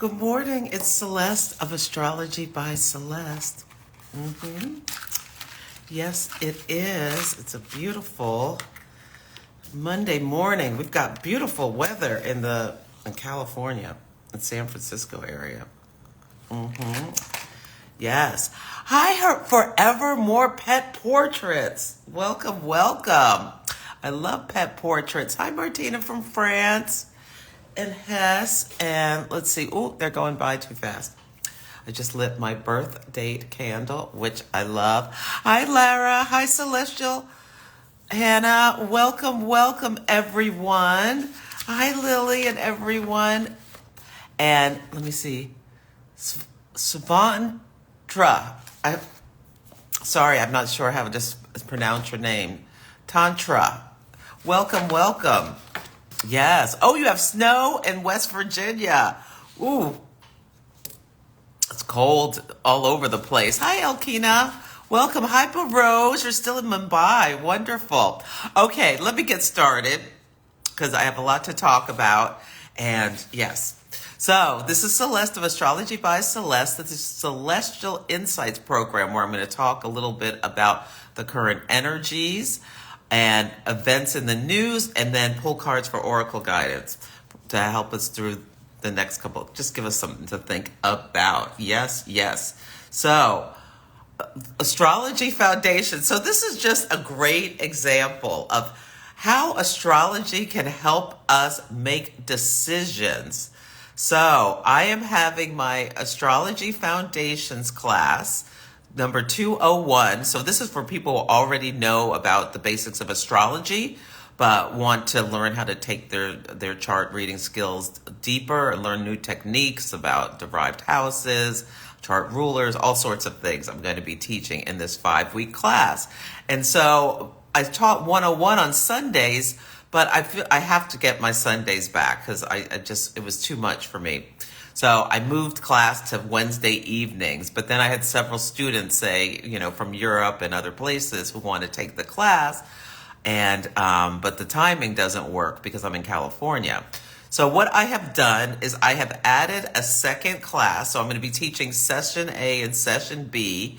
Good morning. It's Celeste of Astrology by Celeste. Yes, it is. It's a beautiful Monday morning. We've got beautiful weather in California, in San Francisco area. Yes. Hi, Forever More Pet Portraits. Welcome, welcome. I love pet portraits. Hi, Martina from France and Hess. And let's see. Oh, they're going by too fast. I just lit my birth date candle, which I love. Hi, Lara. Hi, Celestial. Hannah. Welcome, welcome, everyone. Hi, Lily and everyone. And let me see. Savantra. Sorry, I'm not sure how to just pronounce your name. Tantra. Welcome, welcome. Yes. Oh, you have snow in West Virginia. Ooh. It's cold all over the place. Hi, Elkina. Welcome. Hi, Rose. You're still in Mumbai. Wonderful. Okay, let me get started because I have a lot to talk about. And yes. So this is Celeste of Astrology by Celeste. This is Celestial Insights program where I'm going to talk a little bit about the current energies and events in the news, and then pull cards for oracle guidance to help us through the next couple. Just give us something to think about. Yes, yes. So, Astrology Foundation. So this is just a great example of how astrology can help us make decisions. So I am having my Astrology Foundations class, number 201. So this is for people who already know about the basics of astrology, but want to learn how to take their chart reading skills deeper and learn new techniques about derived houses, chart rulers, all sorts of things I'm going to be teaching in this 5-week class. And so I taught 101 on Sundays, but I feel I have to get my Sundays back because it was too much for me. So I moved class to Wednesday evenings, but then I had several students say, from Europe and other places who want to take the class, and but the timing doesn't work because I'm in California. So what I have done is I have added a second class. So I'm going to be teaching Session A and Session B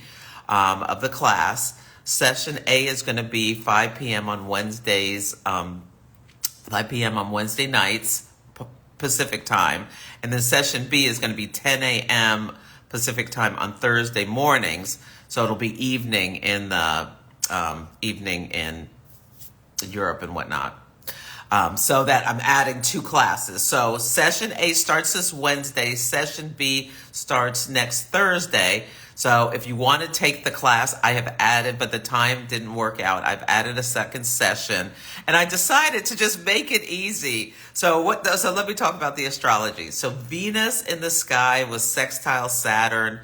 of the class. Session A is going to be 5 p.m. on Wednesdays, 5 p.m. on Wednesday nights, Pacific time. And then Session B is going to be 10 a.m. Pacific time on Thursday mornings. So it'll be evening in Europe and whatnot. So that I'm adding 2 classes. So Session A starts this Wednesday. Session B starts next Thursday. So if you want to take the class, I have added, but the time didn't work out. I've added a second session, and I decided to just make it easy. So let me talk about the astrology. So Venus in the sky was sextile Saturn,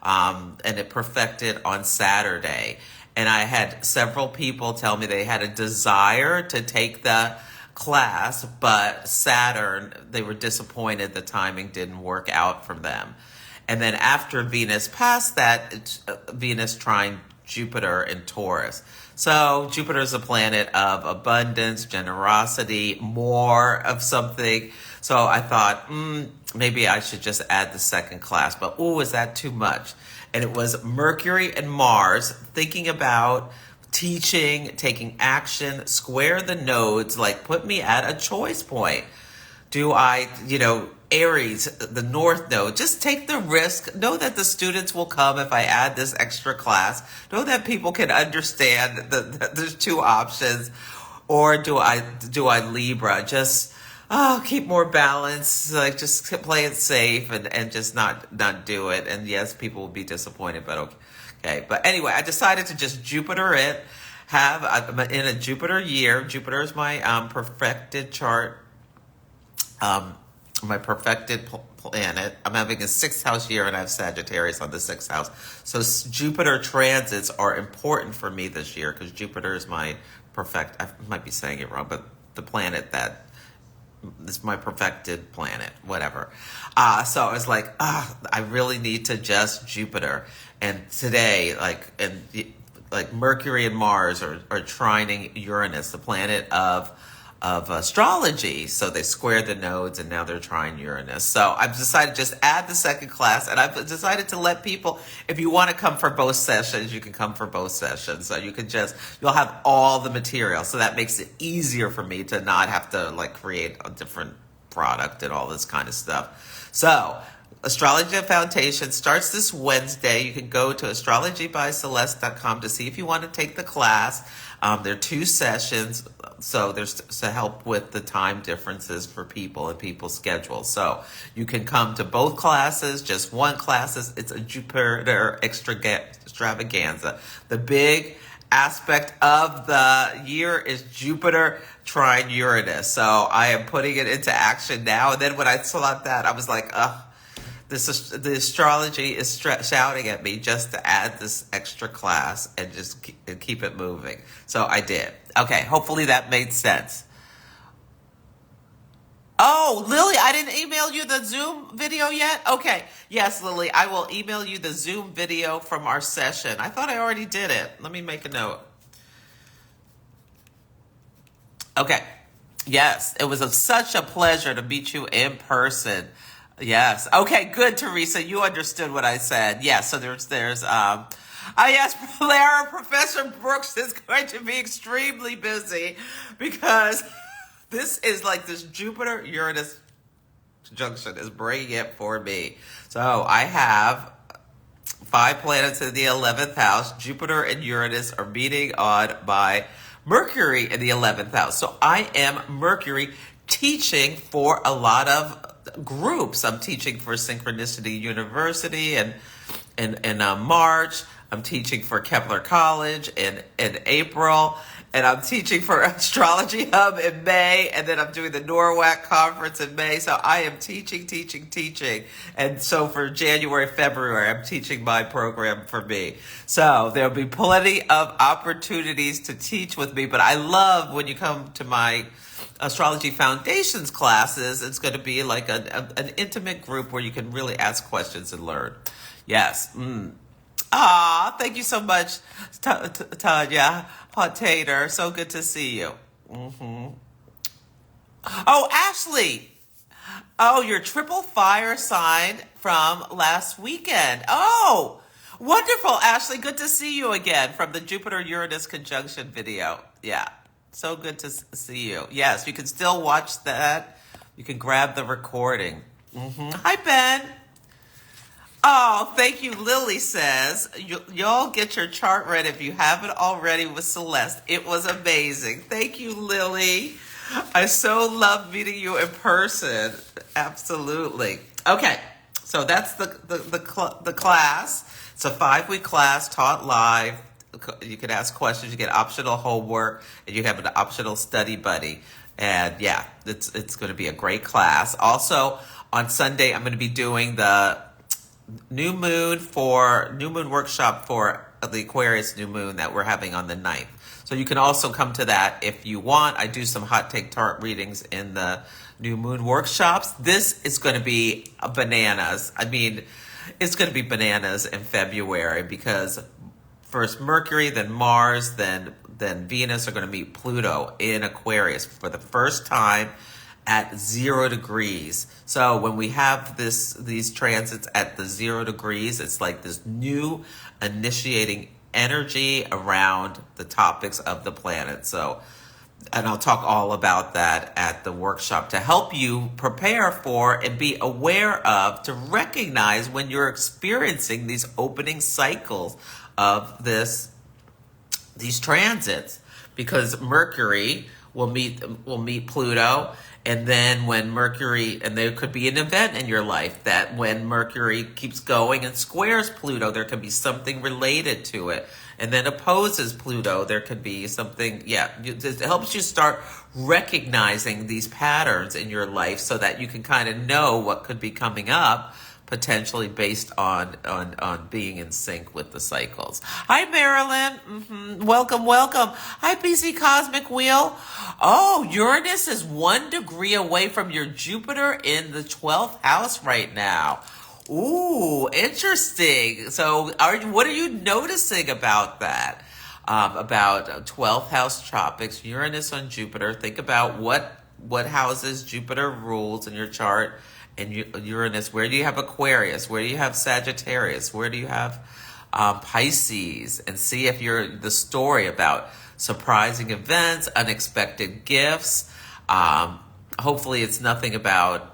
and it perfected on Saturday. And I had several people tell me they had a desire to take the class, but Saturn, they were disappointed the timing didn't work out for them. And then after Venus passed that, it's Venus trine Jupiter in Taurus. So Jupiter is a planet of abundance, generosity, more of something. So I thought, maybe I should just add the second class. But, is that too much? And it was Mercury and Mars thinking about teaching, taking action, square the nodes, put me at a choice point. Do I, Aries, the North Node, just take the risk. Know that the students will come if I add this extra class. Know that people can understand that there's 2 options. Or do I Libra? Just keep more balance. Just play it safe and just not do it. And yes, people will be disappointed, but okay. But anyway, I decided to just Jupiter it. I'm in a Jupiter year. Jupiter is my perfected chart. My perfected planet. I'm having a 6th house year, and I have Sagittarius on the 6th house. So Jupiter transits are important for me this year because Jupiter is my I might be saying it wrong, but the planet that is my perfected planet, whatever. So I was like, I really need to just Jupiter. And today, Mercury and Mars are trining Uranus, the planet of astrology. So they squared the nodes and now they're trying Uranus. So I've decided to just add the second class, and I've decided to let people, if you want to come for both sessions, you can come for both sessions. So you'll have all the material. So that makes it easier for me to not have to like create a different product and all this kind of stuff. So Astrology Foundation starts this Wednesday. You can go to astrologybyceleste.com to see if you want to take the class. There are 2 sessions, so there's to help with the time differences for people and people's schedules. So you can come to both classes, just one class. It's a Jupiter extravaganza. The big aspect of the year is Jupiter trine Uranus. So I am putting it into action now. And then when I saw that, I was like, ugh. The astrology is shouting at me just to add this extra class and just keep it moving. So I did. Okay, hopefully that made sense. Oh, Lily, I didn't email you the Zoom video yet? Okay. Yes, Lily, I will email you the Zoom video from our session. I thought I already did it. Let me make a note. Okay. Yes, it was such a pleasure to meet you in person. Yes. Okay, good, Teresa. You understood what I said. Yes, so I asked Lara, Professor Brooks is going to be extremely busy because this is like this Jupiter-Uranus conjunction is bringing it for me. So I have 5 planets in the 11th house. Jupiter and Uranus are meeting on my Mercury in the 11th house. So I am Mercury teaching for a lot of groups. I'm teaching for Synchronicity University and in March. I'm teaching for Kepler College in April. And I'm teaching for Astrology Hub in May. And then I'm doing the NORWAC conference in May. So I am teaching. And so for January, February, I'm teaching my program for me. So there'll be plenty of opportunities to teach with me. But I love when you come to my Astrology Foundations classes, it's going to be like an intimate group where you can really ask questions and learn. Yes. Thank you so much, Tanya Potater. So good to see you. Oh, Ashley. Oh, your triple fire sign from last weekend. Oh, wonderful, Ashley. Good to see you again from the Jupiter-Uranus conjunction video. Yeah. So good to see you. Yes, you can still watch that. You can grab the recording. Hi, Ben. Oh, thank you. Lily says, y'all get your chart read if you haven't already with Celeste. It was amazing. Thank you, Lily. I so love meeting you in person. Absolutely. Okay, so that's the class. It's a 5-week class taught live. You can ask questions, you get optional homework, and you have an optional study buddy. And yeah, it's going to be a great class. Also, on Sunday, I'm going to be doing the new moon workshop for the Aquarius new moon that we're having on the 9th. So you can also come to that if you want. I do some hot take chart readings in the new moon workshops. This is going to be bananas. I mean, it's going to be bananas in February because first Mercury, then Mars, then Venus are going to meet Pluto in Aquarius for the first time at 0 degrees. So when we have these transits at the 0 degrees, it's like this new initiating energy around the topics of the planet. So, and I'll talk all about that at the workshop to help you prepare for and be aware of, to recognize when you're experiencing these opening cycles of these transits, because Mercury will meet Pluto, and then when Mercury, and there could be an event in your life that when Mercury keeps going and squares Pluto, there could be something related to it, and then opposes Pluto, there could be something. It helps you start recognizing these patterns in your life so that you can kind of know what could be coming up, potentially based on being in sync with the cycles. Hi, Marilyn. Welcome. Hi, BC Cosmic Wheel. Oh, Uranus is 1 degree away from your Jupiter in the 12th house right now. Ooh, interesting. So what are you noticing about that? about 12th house tropics, Uranus on Jupiter. Think about what houses Jupiter rules in your chart, and Uranus. Where do you have Aquarius? Where do you have Sagittarius? Where do you have Pisces? And see if you're the story about surprising events, unexpected gifts. Hopefully it's nothing about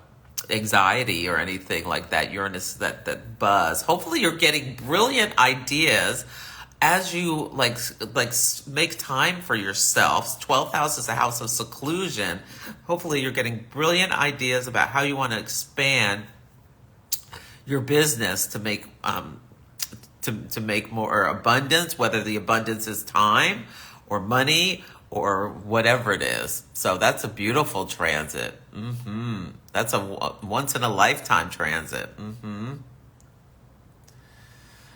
anxiety or anything like that. Uranus, that buzz. Hopefully you're getting brilliant ideas as you like make time for yourself. 12th house is a house of seclusion. Hopefully you're getting brilliant ideas about how you want to expand your business to make to make more abundance, whether the abundance is time or money or whatever it is. So that's a beautiful transit. That's a once in a lifetime transit.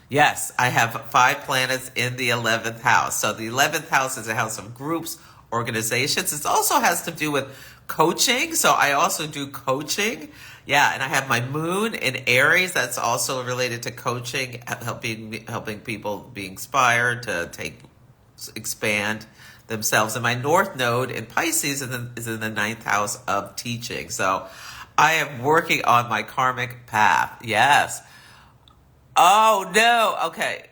Yes, I have 5 planets in the 11th house. So the 11th house is a house of groups, organizations. It also has to do with coaching. So I also do coaching. Yeah, and I have my moon in Aries. That's also related to coaching, helping people be inspired to expand themselves. And my North Node in Pisces is in the 9th house of teaching. So I am working on my karmic path. Yes. Oh, no. Okay.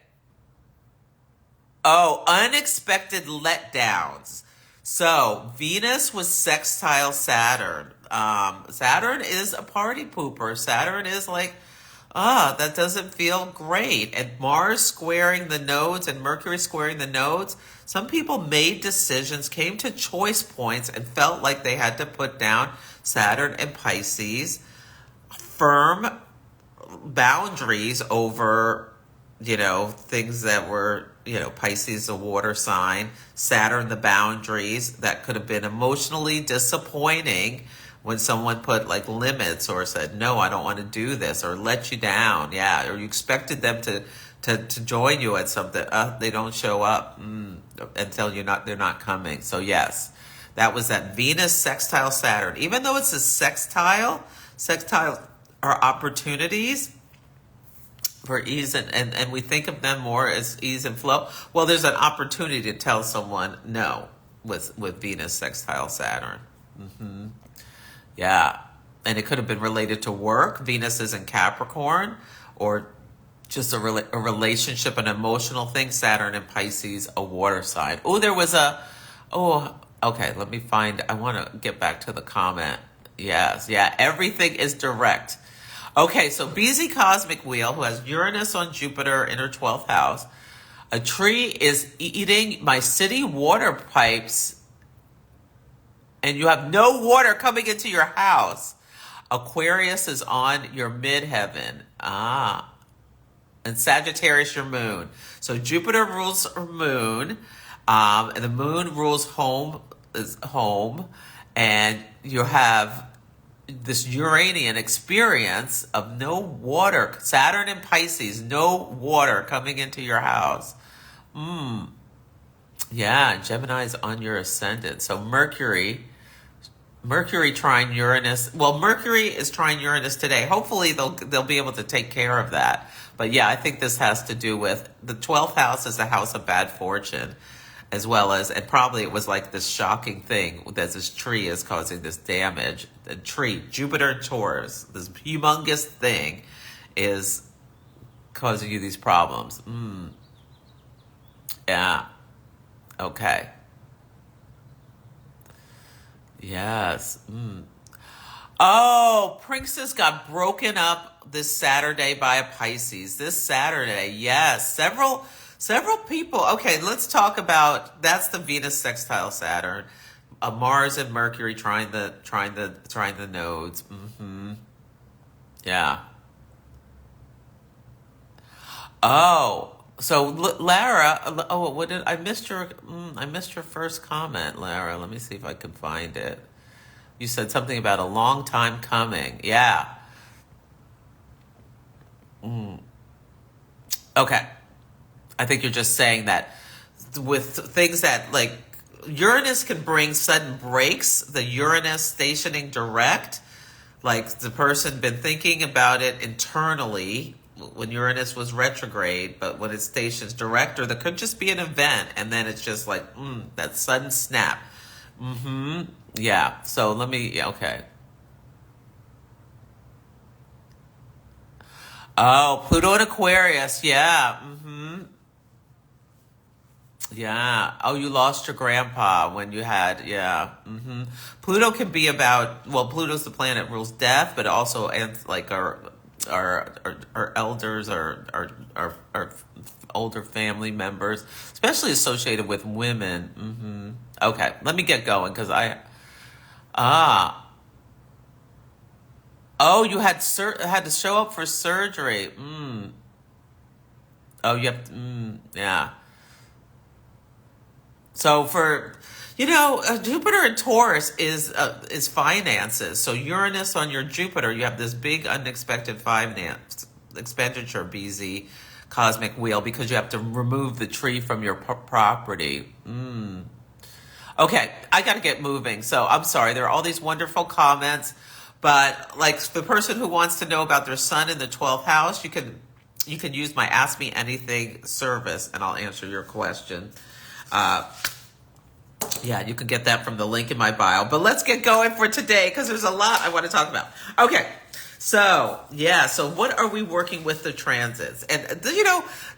Oh, unexpected letdowns. So Venus was sextile Saturn. Saturn is a party pooper. Saturn is like, that doesn't feel great. And Mars squaring the nodes and Mercury squaring the nodes. Some people made decisions, came to choice points, and felt like they had to put down Saturn and Pisces. Firm boundaries over, things that were, Pisces, a water sign, Saturn, the boundaries that could have been emotionally disappointing when someone put like limits or said, no, I don't want to do this, or let you down. Yeah. Or you expected them to join you at something. They don't show up until they're not coming. So yes, that was that Venus sextile Saturn. Even though it's a sextile are opportunities for ease and we think of them more as ease and flow. Well, there's an opportunity to tell someone no with Venus sextile Saturn. Yeah. And it could have been related to work. Venus is in Capricorn, or just a relationship, an emotional thing. Saturn in Pisces, a water sign. Okay, let me find, I want to get back to the comment. Yes, yeah, everything is direct. Okay, so BZ Cosmic Wheel, who has Uranus on Jupiter in her 12th house, a tree is eating my city water pipes, and you have no water coming into your house. Aquarius is on your midheaven. And Sagittarius, your moon. So Jupiter rules your moon, and the moon rules home, and you have this Uranian experience of no water. Saturn and Pisces, no water coming into your house. Yeah, Gemini is on your ascendant. So Mercury trine Uranus. Well, Mercury is trine Uranus today. Hopefully they'll be able to take care of that. But yeah, I think this has to do with the 12th house is a house of bad fortune, as well as, and probably it was like this shocking thing that this tree is causing this damage. The tree, Jupiter and Taurus, this humongous thing is causing you these problems. Yeah. Okay. Yes. Oh, Princess got broken up this Saturday by a Pisces. This Saturday, yes. Several people. Okay, let's talk about, that's the Venus sextile Saturn. Mars and Mercury trying the nodes. Yeah. Oh, so Lara. Oh, what did I missed your? I missed your first comment, Lara. Let me see if I can find it. You said something about a long time coming. Yeah. Okay. I think you're just saying that with things that like Uranus can bring sudden breaks, the Uranus stationing direct, like the person been thinking about it internally when Uranus was retrograde, but when it stations direct, or there could just be an event, and then it's just like that sudden snap. Yeah. So let me. Yeah, okay. Oh, Pluto and Aquarius. Yeah. Yeah. Oh, you lost your grandpa when you had. Yeah. Pluto can be about. Well, Pluto's the planet rules death, but also and like our elders, our older family members, especially associated with women. Okay, let me get going because I. Ah. Oh, you had to show up for surgery. Oh, you have. Yeah. So for Jupiter in Taurus is finances. So Uranus on your Jupiter, you have this big unexpected finance expenditure, BZ cosmic wheel, because you have to remove the tree from your property. Okay, I got to get moving. So I'm sorry. There are all these wonderful comments, but like the person who wants to know about their sun in the 12th house, you can use my Ask Me Anything service, and I'll answer your question. Yeah, you can get that from the link in my bio. But let's get going for today because there's a lot I want to talk about. Okay, so what are we working with the transits? And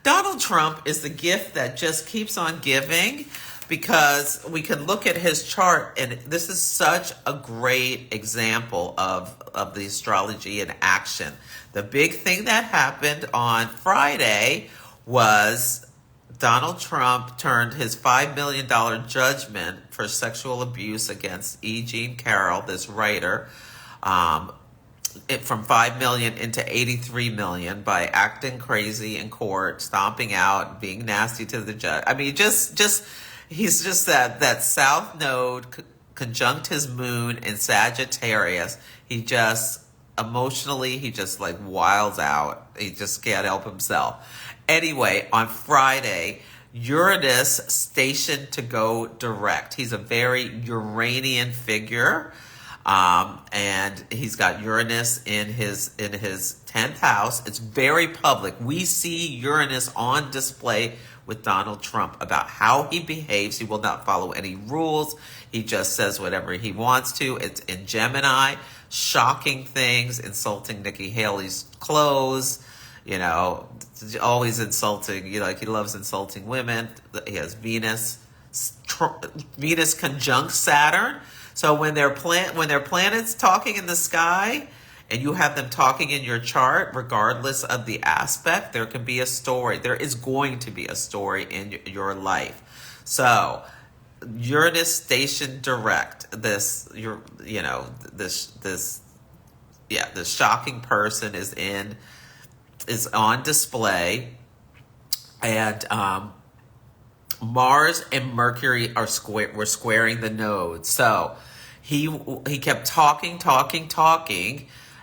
Donald Trump is the gift that just keeps on giving, because we can look at his chart, and this is such a great example of the astrology in action. The big thing that happened on Friday was Donald Trump turned his $5 million judgment for sexual abuse against E. Jean Carroll, this writer, from $5 million into $83 million by acting crazy in court, stomping out, being nasty to the judge. I mean, he's just that South Node conjunct his moon in Sagittarius. He just emotionally, he just like wilds out. He just can't help himself. Anyway, on Friday, Uranus stationed to go direct. He's a very Uranian figure, and he's got Uranus in his 10th house. It's very public. We see Uranus on display with Donald Trump about how he behaves. He will not follow any rules. He just says whatever he wants to. It's in Gemini, shocking things, insulting Nikki Haley's clothes. Always insulting. Like he loves insulting women. He has Venus conjunct Saturn. So when their planets talking in the sky, and you have them talking in your chart, regardless of the aspect, there can be a story. There is going to be a story in your life. So Uranus stationed direct. This shocking person is on display, and Mars and Mercury were squaring the nodes. So he kept talking,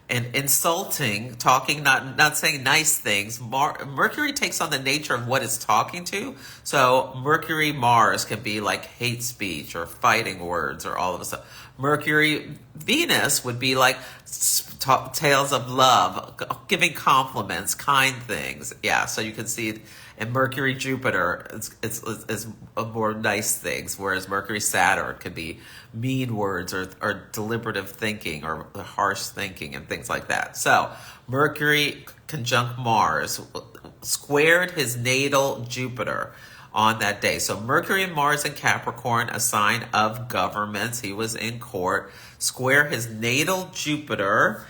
and insulting, talking, not saying nice things. Mercury takes on the nature of what it's talking to. So Mercury Mars can be like hate speech or fighting words or all of a sudden. Mercury Venus would be like tales of love, giving compliments, kind things. Yeah, so you can see it. And Mercury Jupiter is more nice things, whereas Mercury Saturn could be mean words or deliberative thinking or harsh thinking and things like that. So Mercury conjunct Mars squared his natal Jupiter on that day. So Mercury and Mars in Capricorn, a sign of governments. He was in court. Square his natal Jupiter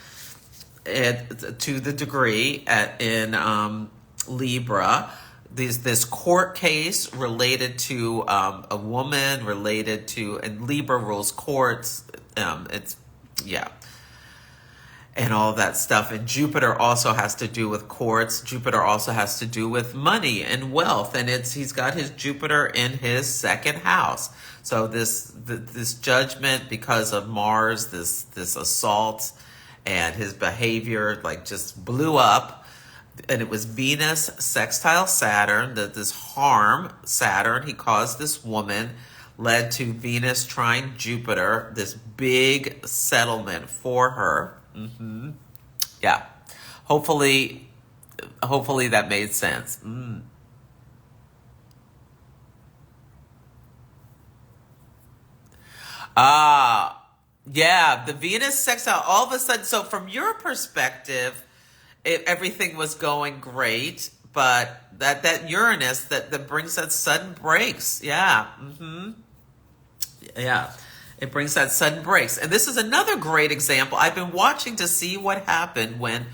to the degree in Libra. This court case related to a woman, related to, and Libra rules courts. And all of that stuff. And Jupiter also has to do with courts. Jupiter also has to do with money and wealth. And he's got his Jupiter in his second house. So this judgment because of Mars, this assault and his behavior like just blew up. And it was Venus sextile Saturn, this harm Saturn he caused this woman, led to Venus trine Jupiter, this big settlement for her. Yeah. Hopefully Hopefully that made sense. Ah, yeah, the Venus sextile, all of a sudden, so from your perspective, everything was going great, but that Uranus that brings that sudden breaks. Yeah. Yeah. It brings that sudden breaks. And this is another great example. I've been watching to see what happened when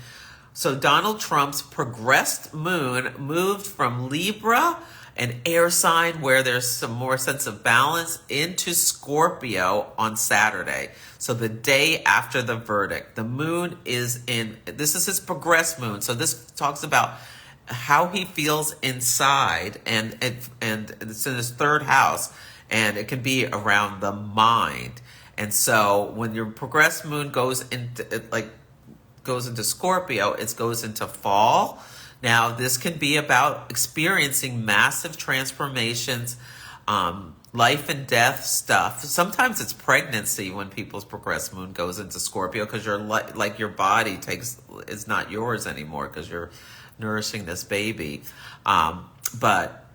so Donald Trump's progressed moon moved from Libra, an air sign where there's some more sense of balance, into Scorpio on Saturday. So the day after the verdict, the moon is in, this is his progressed moon. So this talks about how he feels inside, and it's in his third house, and it can be around the mind. And so when your progressed moon goes into Scorpio, it goes into fall. Now, this can be about experiencing massive transformations, life and death stuff. Sometimes it's pregnancy when people's progressed moon goes into Scorpio, because you're like your body is not yours anymore because you're nourishing this baby. But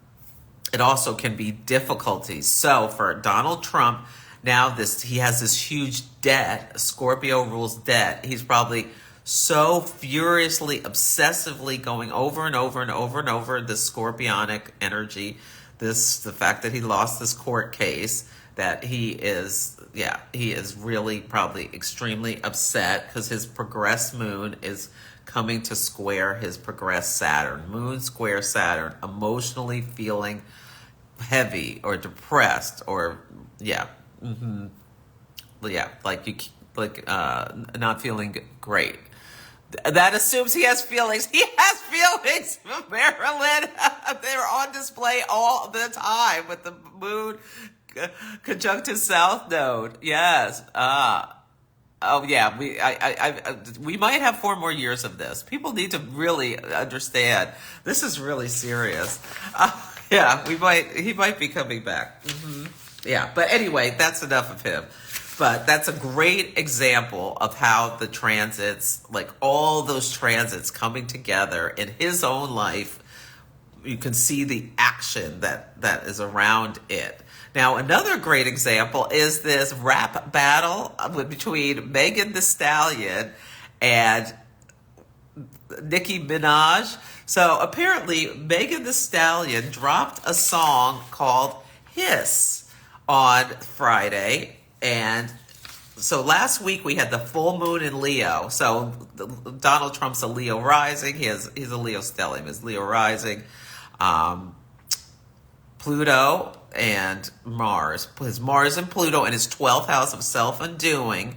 it also can be difficulties. So for Donald Trump, now he has this huge debt. Scorpio rules debt. He's probably so furiously, obsessively going over and over and over and over this scorpionic energy, the fact that he lost this court case, that he is really probably extremely upset because his progressed moon is coming to square his progressed Saturn. Moon square Saturn, emotionally feeling heavy or depressed, or not feeling great. That assumes he has feelings. He has feelings, Marilyn. They're on display all the time with the moon conjunct his south node. Yes. Oh yeah. We might have 4 more years of this. People need to really understand. This is really serious. Yeah, he might be coming back. Yeah, but anyway, that's enough of him. But that's a great example of how the transits, like all those transits coming together in his own life, you can see the action that is around it. Now, another great example is this rap battle between Megan Thee Stallion and Nicki Minaj. So apparently Megan Thee Stallion dropped a song called Hiss on Friday. And so last week we had the full moon in Leo. So Donald Trump's a Leo rising. He's a Leo stellium. He's Leo rising. Pluto and Mars. His Mars and Pluto in his 12th house of self-undoing.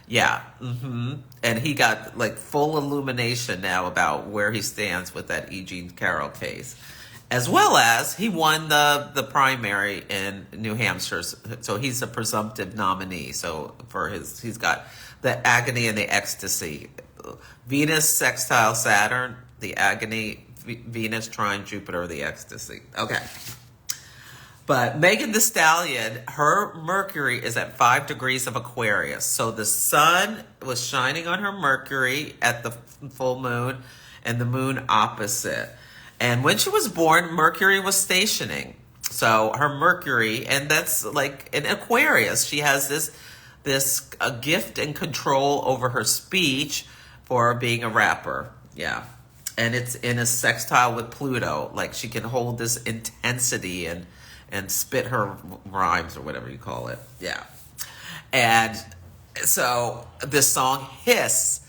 Yeah. And he got like full illumination now about where he stands with that E. Jean Carroll case. As well as he won the primary in New Hampshire. So he's a presumptive nominee. So he's got the agony and the ecstasy. Venus sextile Saturn, the agony, Venus trine Jupiter, the ecstasy. Okay. But Megan Thee Stallion, her Mercury is at 5 degrees of Aquarius. So the sun was shining on her Mercury at the full moon, and the moon opposite. And when she was born, Mercury was stationing. So her Mercury, and that's like in Aquarius, she has this gift and control over her speech for being a rapper. Yeah. And it's in a sextile with Pluto. Like she can hold this intensity and spit her rhymes or whatever you call it. Yeah. And so this song, Hiss.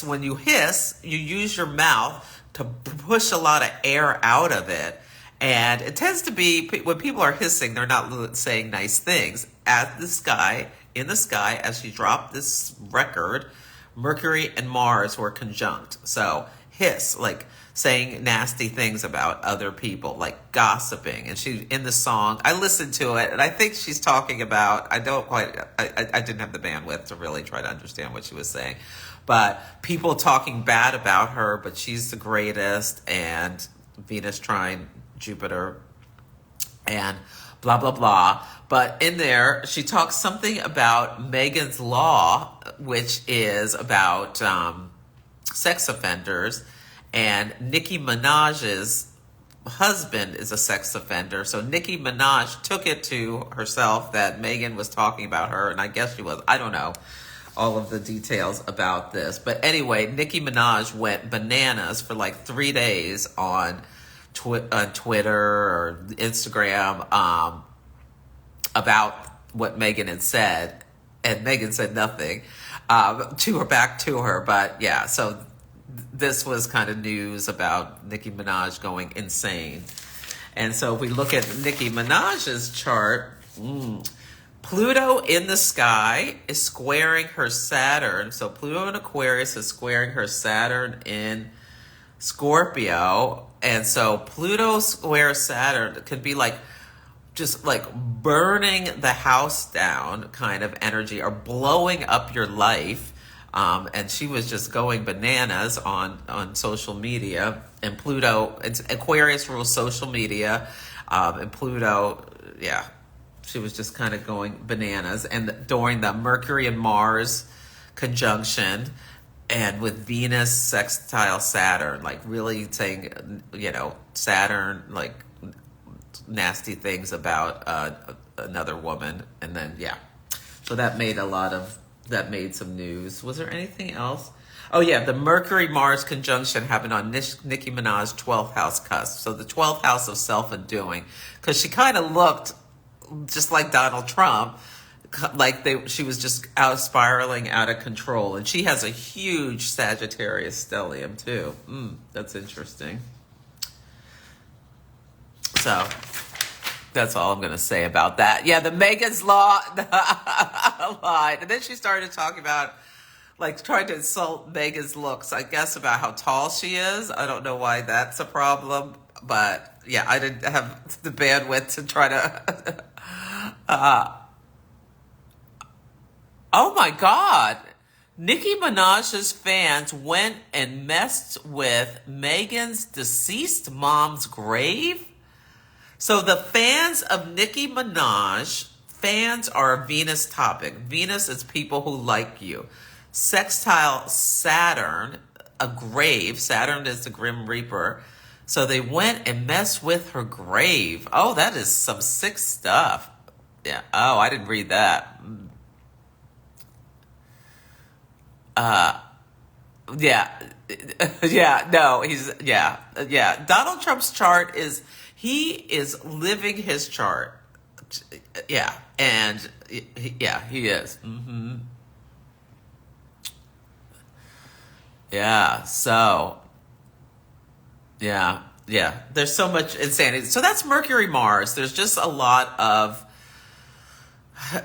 When you hiss, you use your mouth to push a lot of air out of it. And it tends to be, when people are hissing, they're not saying nice things. In the sky, as she dropped this record, Mercury and Mars were conjunct. So hiss, like saying nasty things about other people, like gossiping. And she, in the song, I listened to it, and I think she's talking about, I didn't have the bandwidth to really try to understand what she was saying. But people talking bad about her, but she's the greatest, and Venus trine Jupiter, and blah, blah, blah. But in there, she talks something about Megan's Law, which is about sex offenders. And Nicki Minaj's husband is a sex offender. So Nicki Minaj took it to herself that Megan was talking about her, and I guess she was. I don't know all of the details about this. But anyway, Nicki Minaj went bananas for like 3 days on Twitter or Instagram about what Megan had said. And Megan said nothing back to her. But yeah, so this was kind of news about Nicki Minaj going insane. And so if we look at Nicki Minaj's chart, Pluto in the sky is squaring her Saturn. So Pluto in Aquarius is squaring her Saturn in Scorpio. And so Pluto square Saturn can be like just like burning the house down kind of energy, or blowing up your life. And she was just going bananas on social media. And Pluto, Aquarius rules social media. And Pluto, yeah, she was just kind of going bananas. And during the Mercury and Mars conjunction, and with Venus sextile Saturn, like really saying, Saturn, like nasty things about another woman. And then, yeah, so that made some news. Was there anything else? Oh yeah, the Mercury-Mars conjunction happened on Nicki Minaj's 12th house cusp. So the 12th house of self-undoing, because she kind of looked just like Donald Trump, like she was just spiraling out of control. And she has a huge Sagittarius stellium too. That's interesting. So that's all I'm going to say about that. Yeah, the Megan's Law line. And then she started talking about, like, trying to insult Megan's looks, I guess, about how tall she is. I don't know why that's a problem. But, yeah, I didn't have the bandwidth to try to... Oh, my God. Nicki Minaj's fans went and messed with Megan's deceased mom's grave? So the fans of Nicki Minaj, fans are a Venus topic. Venus is people who like you. Sextile Saturn, a grave. Saturn is the Grim Reaper. So they went and messed with her grave. Oh, that is some sick stuff. Yeah. Oh, I didn't read that. Yeah. Yeah. No, yeah. Donald Trump's chart he is living his chart. Yeah. And he is. Yeah. So, yeah. There's so much insanity. So that's Mercury Mars. There's just a lot of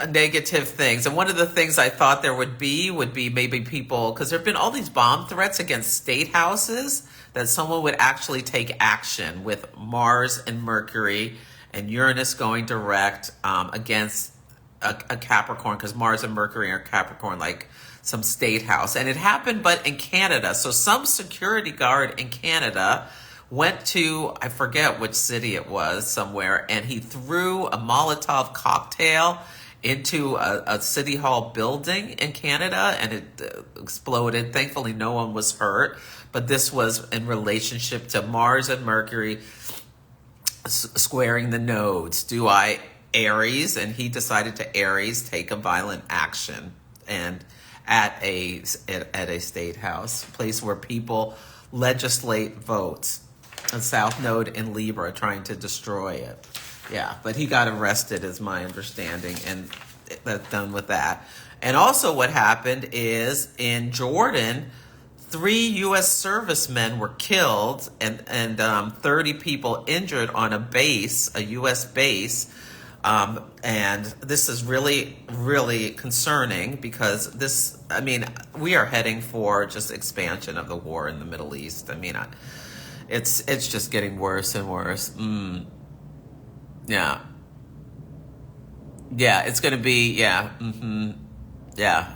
negative things. And one of the things I thought there would be maybe people, because there have been all these bomb threats against state houses, that someone would actually take action with Mars and Mercury and Uranus going direct against a Capricorn, because Mars and Mercury are Capricorn, like some state house. And it happened, but in Canada. So some security guard in Canada went to, I forget which city it was, somewhere, and he threw a Molotov cocktail into a city hall building in Canada, and it exploded. Thankfully, no one was hurt, but this was in relationship to Mars and Mercury squaring the nodes. Do I Aries? And he decided to Aries take a violent action, and at a state house, a place where people legislate votes. A South Node in Libra, trying to destroy it. Yeah, but he got arrested, is my understanding, and that's done with that. And also what happened is in Jordan, 3 U.S. servicemen were killed and 30 people injured on a U.S. base. And this is really, really concerning, because we are heading for just expansion of the war in the Middle East. It's just getting worse and worse. Yeah. Yeah, it's going to be, yeah. Yeah.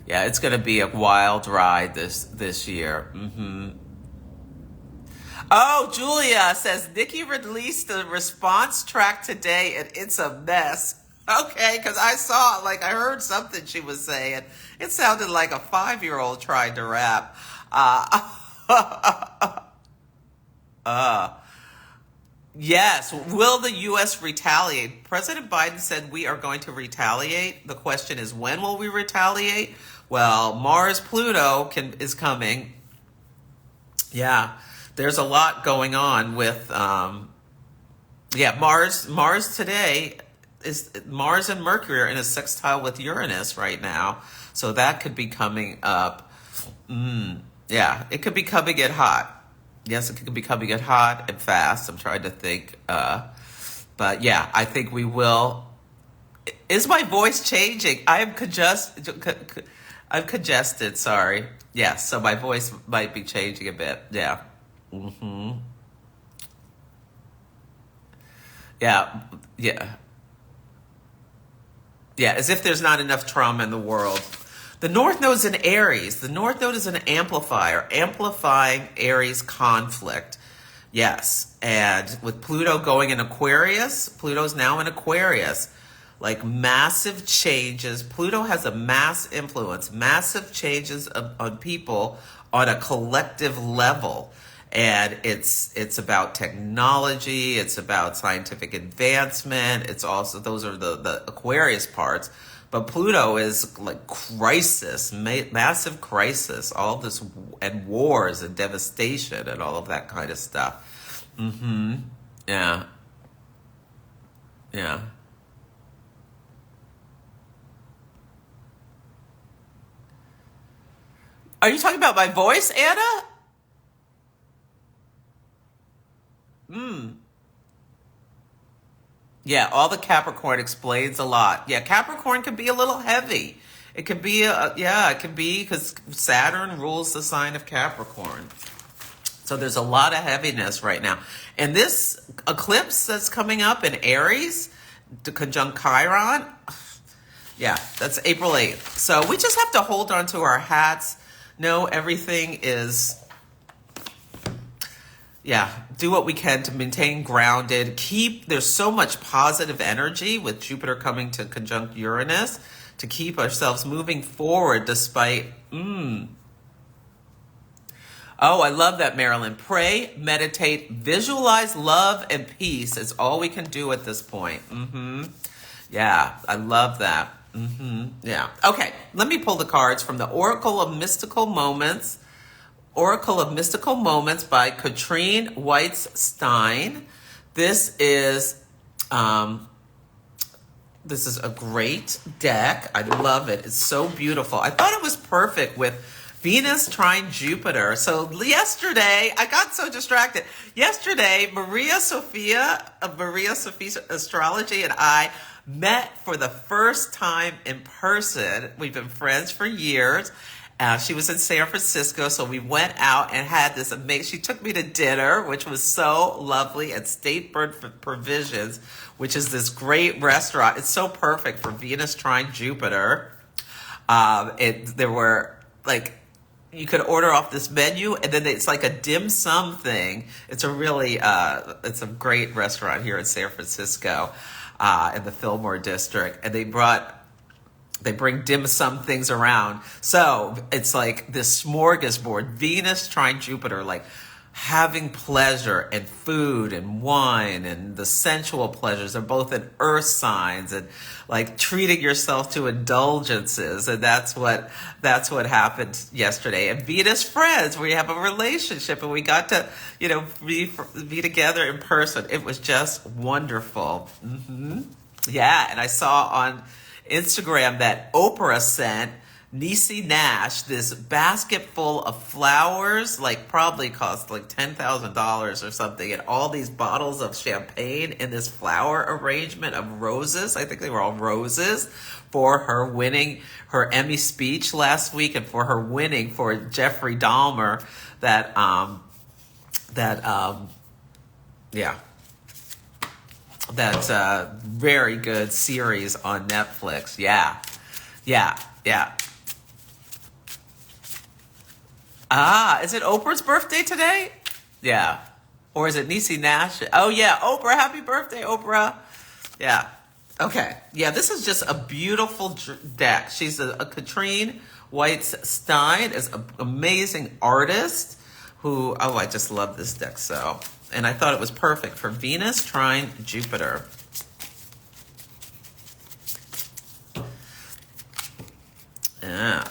Yeah, it's going to be a wild ride this year. Oh, Julia says, Nicki released a response track today and it's a mess. Okay, because I heard something she was saying. It sounded like a 5-year-old trying to rap. Yes. Will the U.S. retaliate? President Biden said we are going to retaliate. The question is, when will we retaliate? Well, Mars Pluto is coming. Yeah. There's a lot going on with, yeah, Mars today is Mars and Mercury are in a sextile with Uranus right now. So that could be coming up. Yeah, it could be coming in hot. Yes, it could be coming in hot and fast. I'm trying to think. But yeah, I think we will. Is my voice changing? I'm congested. Sorry. Yes, so my voice might be changing a bit. Yeah. Yeah. Yeah. Yeah, as if there's not enough trauma in the world. The North Node's in Aries. The North Node is an amplifier, amplifying Aries conflict. Yes, and with Pluto going in Aquarius, Pluto's now in Aquarius. Like massive changes. Pluto has a mass influence, massive changes on people on a collective level. And it's about technology, it's about scientific advancement, it's also, those are the Aquarius parts. But Pluto is like crisis, massive crisis, all this, and wars and devastation and all of that kind of stuff. Yeah. Yeah. Are you talking about my voice, Anna? Yeah, all the Capricorn explains a lot. Yeah, Capricorn can be a little heavy. It can be, yeah, it can be because Saturn rules the sign of Capricorn. So there's a lot of heaviness right now. And this eclipse that's coming up in Aries, to conjunct Chiron, yeah, that's April 8th. So we just have to hold on to our hats. Know everything is, yeah, do what we can to maintain grounded. There's so much positive energy with Jupiter coming to conjunct Uranus to keep ourselves moving forward despite, Oh, I love that, Marilyn. Pray, meditate, visualize love and peace is all we can do at this point. Yeah, I love that. Yeah. Okay, let me pull the cards from the Oracle of Mystical Moments. Oracle of Mystical Moments by Katrine Weitz-Stein. This is a great deck. I love it. It's so beautiful. I thought it was perfect with Venus trine Jupiter. So yesterday, I got so distracted. Yesterday, Maria Sophia of Maria Sophia's Astrology and I met for the first time in person. We've been friends for years. She was in San Francisco, so we went out and had this amazing. She took me to dinner, which was so lovely, at State Bird Provisions, which is this great restaurant. It's so perfect for Venus trine Jupiter. There were like, you could order off this menu, and then it's like a dim sum thing. It's a really, it's a great restaurant here in San Francisco, in the Fillmore district, and they bring dim sum things around. So it's like this smorgasbord, Venus trine Jupiter, like having pleasure and food and wine and the sensual pleasures are both in earth signs, and like treating yourself to indulgences. And that's what happened yesterday. And Venus friends, we have a relationship, and we got to, be together in person. It was just wonderful. Yeah. And I saw on Instagram that Oprah sent Niecy Nash this basket full of flowers, like probably cost like $10,000 or something, and all these bottles of champagne in this flower arrangement of roses. I think they were all roses, for her winning her Emmy speech last week, and for her winning for Jeffrey Dahmer that very good series on Netflix. Yeah. Is it Oprah's birthday today? Yeah. Or is it Niecy Nash? Oh, yeah. Oprah, happy birthday, Oprah. Yeah. Okay. Yeah, this is just a beautiful deck. She's a Katrine Weitz-Stein is an amazing artist I just love this deck so. And I thought it was perfect for Venus trine Jupiter. Yeah.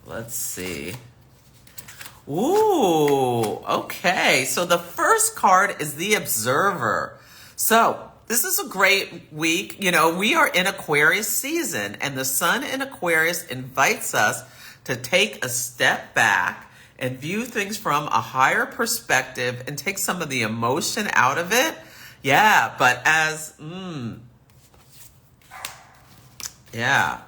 Let's see. Ooh, okay. So the first card is the Observer. So this is a great week. You know, we are in Aquarius season, and the sun in Aquarius invites us to take a step back and view things from a higher perspective and take some of the emotion out of it. Yeah, but yeah.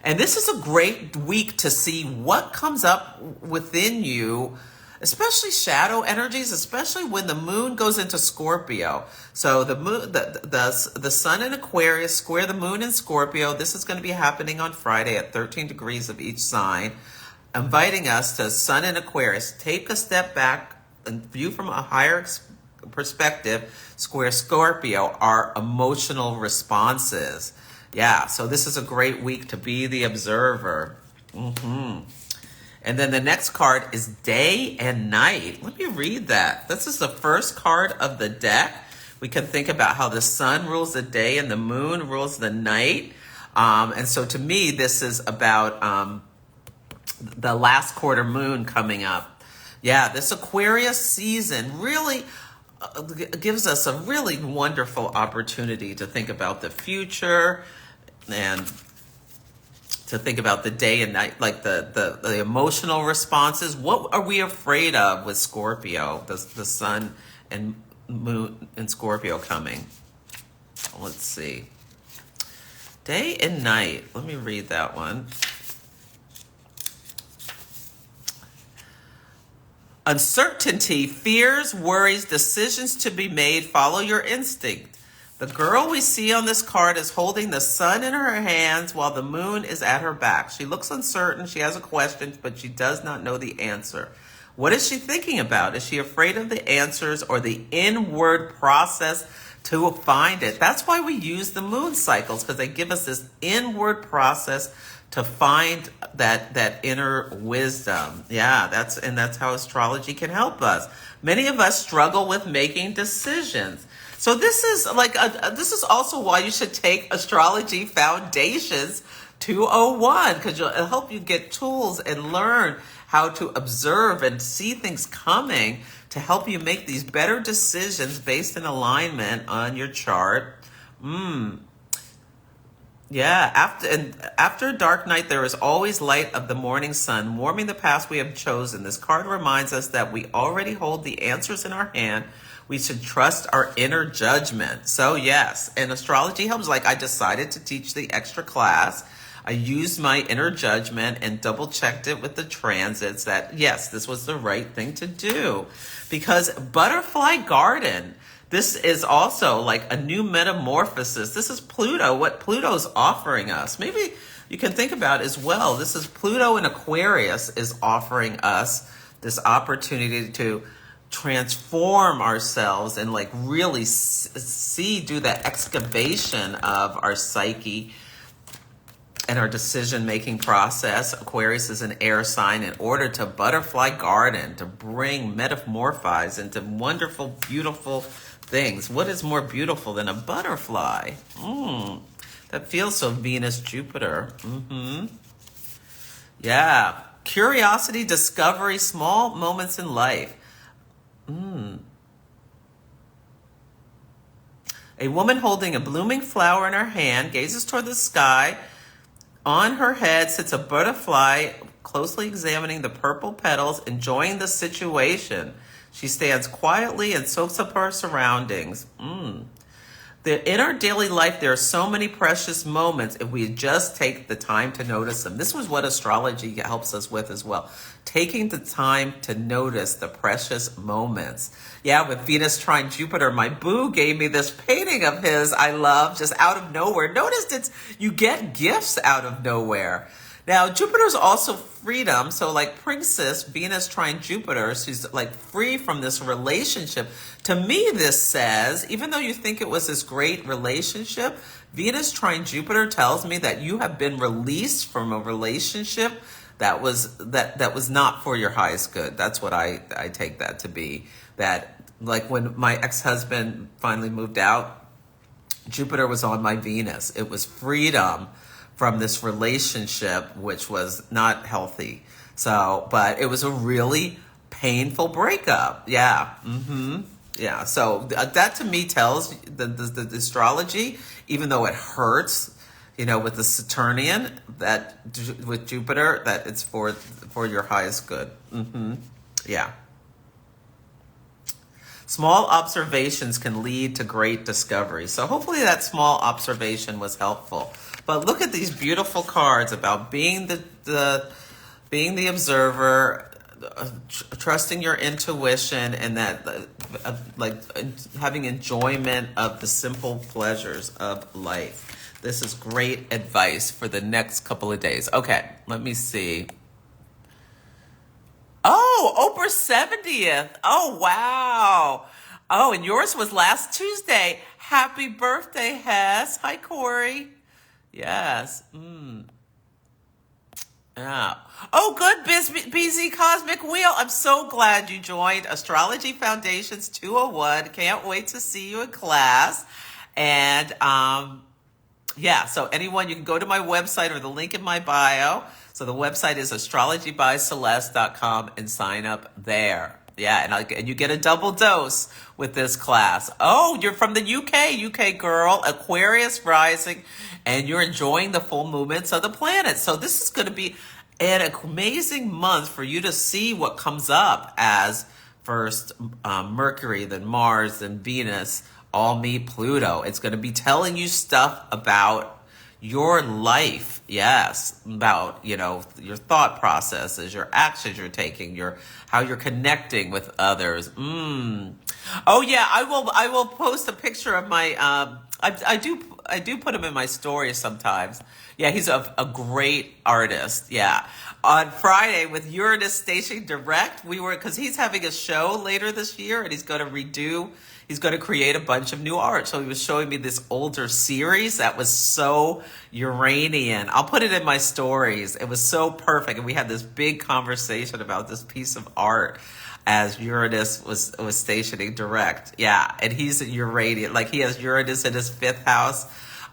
And this is a great week to see what comes up within you, especially shadow energies, especially when the moon goes into Scorpio. So the moon, the sun in Aquarius square the moon in Scorpio. This is going to be happening on Friday at 13 degrees of each sign, inviting us to sun in Aquarius. Take a step back and view from a higher perspective, square Scorpio, our emotional responses. Yeah, so this is a great week to be the Observer. And then the next card is Day and Night. Let me read that. This is the first card of the deck. We can think about how the sun rules the day and the moon rules the night. And so to me, this is about the last quarter moon coming up. Yeah, this Aquarius season really gives us a really wonderful opportunity to think about the future and to think about the day and night, like the emotional responses. What are we afraid of with Scorpio, the sun and moon and Scorpio coming? Let's see. Day and night. Let me read that one. Uncertainty, fears, worries, decisions to be made. Follow your instinct. The girl we see on this card is holding the sun in her hands while the moon is at her back. She looks uncertain. She has a question, but she does not know the answer. What is she thinking about? Is she afraid of the answers or the inward process to find it? That's why we use the moon cycles, because they give us this inward process to find that inner wisdom. Yeah, that's how astrology can help us. Many of us struggle with making decisions. So this is this is also why you should take Astrology Foundations 201, because it'll help you get tools and learn how to observe and see things coming to help you make these better decisions based in alignment on your chart. Yeah, after dark night, there is always light of the morning sun, warming the path we have chosen. This card reminds us that we already hold the answers in our hand. We should trust our inner judgment. So yes, and astrology helps. Like, I decided to teach the extra class. I used my inner judgment and double checked it with the transits that, yes, this was the right thing to do. Because Butterfly Garden, this is also like a new metamorphosis. This is Pluto, what Pluto's offering us. Maybe you can think about as well. This is Pluto in Aquarius is offering us this opportunity to transform ourselves and like really do that excavation of our psyche and our decision-making process. Aquarius is an air sign in order to Butterfly Garden, to bring metamorphose into wonderful, beautiful things. What is more beautiful than a butterfly? That feels so Venus, Jupiter. Yeah. Curiosity, discovery, small moments in life. A woman holding a blooming flower in her hand gazes toward the sky. On her head sits a butterfly, closely examining the purple petals, enjoying the situation. She stands quietly and soaks up her surroundings. In our daily life, there are so many precious moments if we just take the time to notice them. This was what astrology helps us with as well. Taking the time to notice the precious moments. Yeah, with Venus trine Jupiter, my boo gave me this painting of his I love just out of nowhere. Notice you get gifts out of nowhere. Now, Jupiter's also freedom. So, like Princess, Venus trine Jupiter, she's like free from this relationship. To me, this says, even though you think it was this great relationship, Venus trine Jupiter tells me that you have been released from a relationship that was not for your highest good. That's what I take that to be. That, like, when my ex-husband finally moved out, Jupiter was on my Venus. It was freedom from this relationship, which was not healthy. So, but it was a really painful breakup. Yeah. Yeah. So that to me tells the astrology, even though it hurts, with the Saturnian, that with Jupiter, that it's for your highest good. Yeah. Small observations can lead to great discovery. So hopefully that small observation was helpful. But look at these beautiful cards about being the observer, trusting your intuition, and that like having enjoyment of the simple pleasures of life. This is great advice for the next couple of days. Okay, let me see. Oh, Oprah's 70th. Oh, wow. Oh, and yours was last Tuesday. Happy birthday, Hess. Hi, Corey. Yes. Yeah. Oh, good, BZ Cosmic Wheel. I'm so glad you joined Astrology Foundations 201. Can't wait to see you in class. And yeah, so anyone, you can go to my website or the link in my bio. So the website is astrologybyceleste.com and sign up there. Yeah, and you get a double dose with this class. Oh, you're from the UK girl, Aquarius rising, and you're enjoying the full movements of the planet. So this is going to be an amazing month for you to see what comes up as first Mercury, then Mars, then Venus, all meet Pluto. It's going to be telling you stuff about your life, yes, about, your thought processes, your actions you're taking, how you're connecting with others. Oh yeah, I will post a picture of my I do put him in my stories sometimes. Yeah, he's a great artist. Yeah. On Friday with Uranus stationing direct, because he's having a show later this year and he's going to create a bunch of new art. So he was showing me this older series that was so Uranian. I'll put it in my stories. It was so perfect. And we had this big conversation about this piece of art as Uranus was stationing direct. Yeah. And he's Uranian. Like, he has Uranus in his 5th house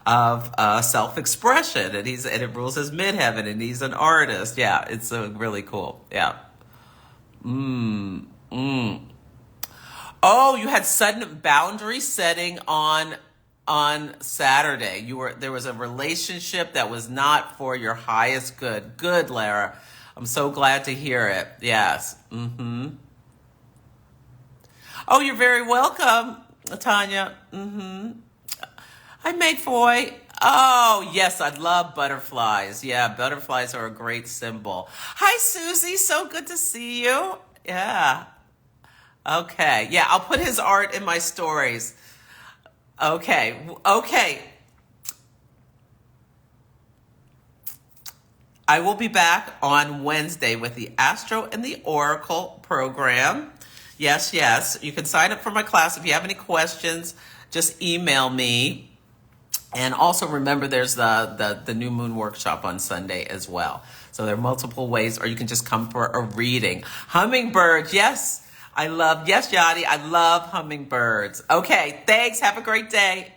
of self-expression. And it rules his midheaven, and he's an artist. Yeah. It's really cool. Yeah. Oh, you had sudden boundary setting on Saturday. There was a relationship that was not for your highest good. Good, Lara. I'm so glad to hear it. Yes. Oh, you're very welcome, Tanya. Hi, Makefoy. Oh, yes, I love butterflies. Yeah, butterflies are a great symbol. Hi, Susie. So good to see you. Yeah. Okay. Yeah, I'll put his art in my stories. Okay. I will be back on Wednesday with the Astro and the Oracle program. Yes. You can sign up for my class. If you have any questions, just email me. And also remember, there's the New Moon Workshop on Sunday as well. So there are multiple ways, or you can just come for a reading. Hummingbirds, yes, Yadi, I love hummingbirds. Okay, thanks. Have a great day.